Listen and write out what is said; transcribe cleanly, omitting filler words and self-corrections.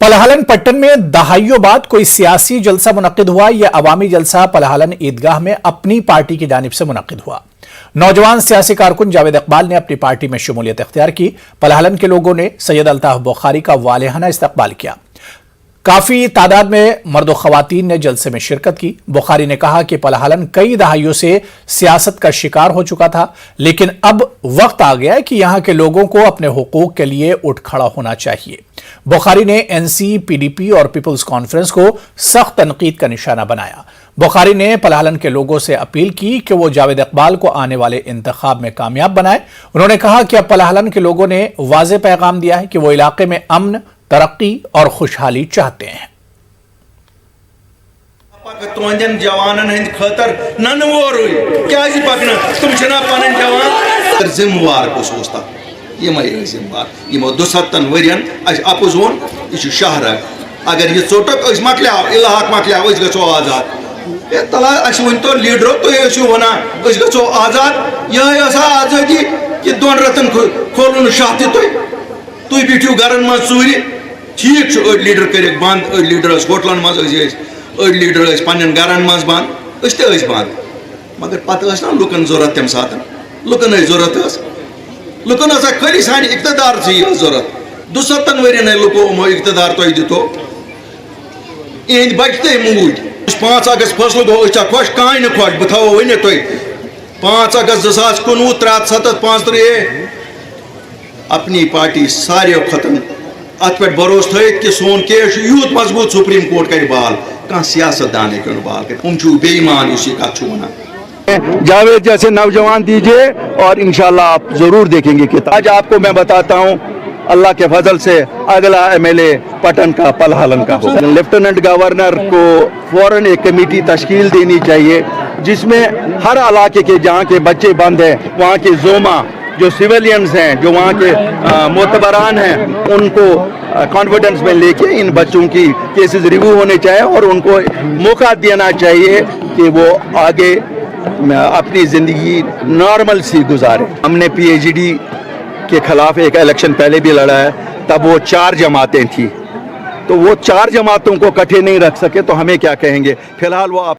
पलहलन पट्टन में दहाइयों बाद कोई सियासी जलसा मुनक्किद हुआ। यह अवामी जलसा पलहलन ईदगाह में अपनी पार्टी की जानिब से मुनक्किद हुआ। नौजवान सियासी कारकुन जावेद इकबाल ने अपनी पार्टी में शमूलियत इख्तियार की। पलहलन के लोगों ने सैयद अल्ताफ बुखारी का वालिहाना इस्तकबाल किया। काफी तादाद में मर्द व खवातीन ने जलसे में शिरकत की। बुखारी ने कहा कि पलहलन कई दहाइयों से सियासत का शिकार हो चुका था, लेकिन अब वक्त आ गया है कि यहां के लोगों को अपने हुकूक के लिए उठ खड़ा होना चाहिए। बुखारी ने एनसी, पीडीपी और पीपल्स कॉन्फ्रेंस को सख्त तनकीद का निशाना बनाया। बुखारी ने पलहलन के लोगों से अपील की कि वो जावेद इकबाल को आने वाले इंतखाब में कामयाब बनाए। उन्होंने कहा कि अब पलहलन के लोगों ने वाज़ेह पैगाम दिया है कि वो इलाके में अमन, तरक्की और खुशहाली चाहते हैं। तुहंदन जवानन हंद खतर ननवोर क्या पकना तुम छना पन जवान जिम्मेवार कुस जिम्मेवार यमो 270 वरियन अपोज वोन यह शहर अगर यह चोटक मकलियाव इलाक मकलियाव गो आजाद तला वन तो लीडरो तुम वन गो आजाद यह आजादी कि 2 रतन खोलू शाह तुम बिठू गरन मज चूर ठीक अड़ लीडर कर बंद अड़ लीडर होटलन मज अड़ लीडर पन्न गरन मज बंद ते बंद मगर पत ना लुकन जरूरत तम सात लुकन जरूरत लुकन खाली सान इकतदार जरूरत 270 वरियन लुको मो इकतदार तुम दितो इहद बचते मूज 5 अगस्त फैसलो गो खुश कह खुश बह थो वन तुम 5 अगस्त 2019 3-7-5 अपनी पार्टी सारे खत्म अत पे भरोस थी कि सोन केस यूत मजबूत सुप्रीम कोर्ट कर बाल कह सियासतदान कर बाल कर बेईमान इसी कथ जावेद जैसे नौजवान दीजिए और इंशाल्लाह आप जरूर देखेंगे कि आज आपको मैं बताता हूँ अल्लाह के फजल से अगला एमएलए पटन का पलहलन का हो। लेफ्टिनेंट गवर्नर को फौरन एक कमेटी तश्कील देनी चाहिए जिसमें हर इलाके के जहाँ के बच्चे बंद हैं वहाँ के जोमा जो सिविलियंस हैं जो वहाँ के मोतबरान हैं उनको कॉन्फिडेंस में लेके इन बच्चों की केसेस रिव्यू होने चाहिए और उनको मौका देना चाहिए कि वो आगे अपनी ज़िंदगी नॉर्मल सी गुजारे। हमने पीएचडी के खिलाफ एक इलेक्शन पहले भी लड़ा है, तब वो 4 जमातें थी, तो वो 4 जमातों को इकट्ठे नहीं रख सके तो हमें क्या कहेंगे। फिलहाल वो